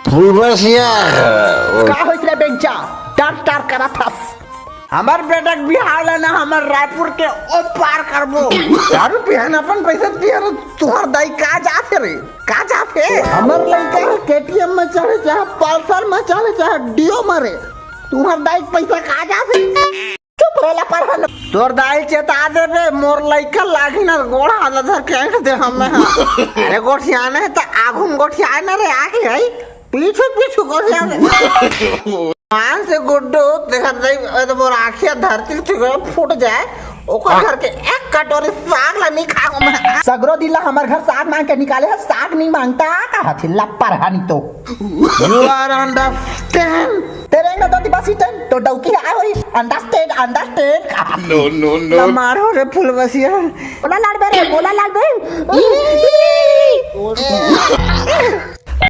फुलबसिया का होइसले बेंचा टार टार करथस हमार बेटा बिहार लेना हमार रायपुर के ओ पार करबो दारू पिहन अपन पैसा पियर तोहर दाई का जाथे रे का जाथे हमर लड़का केटीएम में चढ़े चाहे पल्सर में चढ़े चाहे डियो मारे तोहर दाई पैसा का जाथे चुप रहला पर तोर दाई चेता देबे मोर लड़का लागी ना गोड़ा हाल धर के दे हम ए गोठियाने त आगुम गोठियाने रे आगे है पीछे पीछे गोठियाने मान से गुड्डू देखा नहीं तो मोर आँखिया धरती से फूट जाए ओकर घर के एक कटोरी साग ला नहीं खाओ मैं सगरो दिला हमार घर साग मांग के निकाले है साग नहीं मांगता कहा थी लप्पर हानि तो यू आर अंडरस्टैंड तेरे ना तो बस इतन तो डौकी आ होई understand understand no no no मारो रे फुलबसिया बोला लाड बे